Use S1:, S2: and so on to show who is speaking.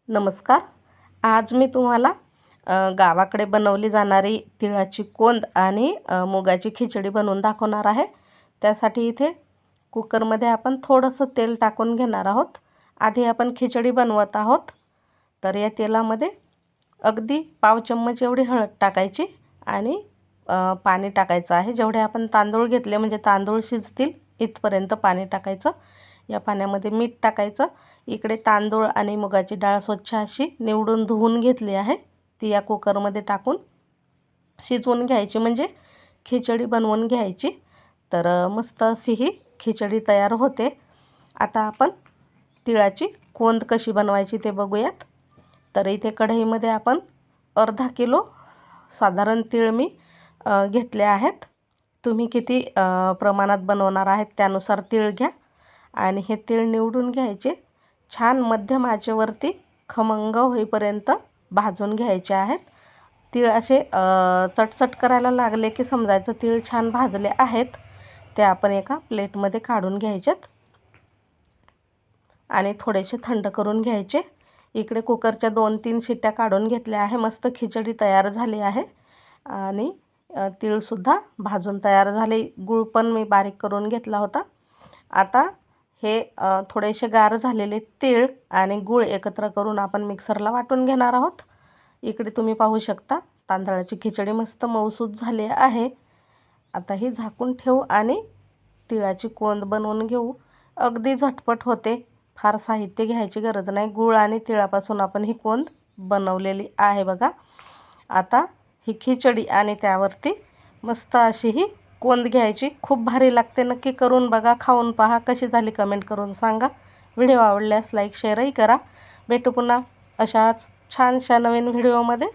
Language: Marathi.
S1: नमस्कार. आज मी तुम्हाला गावाकडे बनवली जाणारी तिळाची कोंद आणि मुगाची खिचडी बनवून दाखवणार आहे. त्यासाठी इथे कुकरमध्ये आपण थोडंसं तेल टाकून घेणार आहोत. आधी आपण खिचडी बनवत आहोत, तर या तेलामध्ये अगदी पाव चम्मच एवढी हळद टाकायची आणि पाणी टाकायचं आहे. जेवढे आपण तांदूळ घेतले म्हणजे तांदूळ शिजतील इथपर्यंत पाणी टाकायचं. या पाण्यामध्ये मीठ टाकायचं. इकडे तांदूळ आणि मुगाची डाळ स्वच्छ अशी निवडून धुवून घेतली आहे. ती या कुकरमध्ये टाकून शिजवून घ्यायची, म्हणजे खिचडी बनवून घ्यायची. तर मस्त अशी ही खिचडी तयार होते. आता आपण तिळाची कोंद कशी बनवायची ते बघूयात. तर इथे कढईमध्ये आपण अर्धा किलो साधारण तीळ मी घेतले आहेत. तुम्ही किती प्रमाणात बनवणार आहेत त्यानुसार तीळ घ्या आणि हे तीळ निवडून घ्यायचे. छान मध्यम आचेवरती खमंग होईपर्यंत भाजून घ्यायचे आहेत. तीळ असे चटचट करायला लागले की समजायचं तीळ छान भाजले आहेत. ते आपण एका प्लेटमध्ये काढून घ्यायचेत आणि थोडेसे थंड करून घ्यायचे. इकडे कुकरच्या 2-3 शिट्ट्या काढून घेतल्या आहे. मस्त खिचडी तयार झाली आहे आणि तीळसुद्धा भाजून तयार झाले. गूळ पण मी बारीक करून घेतला होता. आता हे थोडेसे गार झालेले तीळ आणि गूळ एकत्र करून आपण मिक्सरला वाटून घेणार आहोत. इकडे तुम्ही पाहू शकता तांदळाची खिचडी मस्त मऊसूत झाली आहे. आता ही झाकून ठेवू आणि तिळाची कोंद बनवून घेऊ. अगदी झटपट होते. फार साहित्य घ्यायची गरज नाही. गूळ आणि तिळापासून आपण ही कोंद बनवलेली आहे बघा. आता ही खिचडी आणि त्यावरती मस्त अशी ही कोंद घ्यायची. खूप भारी लागते. नक्की करून बघा, खाऊन पहा, कशी झाली कमेंट करून सांगा. व्हिडिओ आवडल्यास लाईक शेअरही करा. भेटू पुन्हा अशाच छानशा नवीन व्हिडिओमध्ये.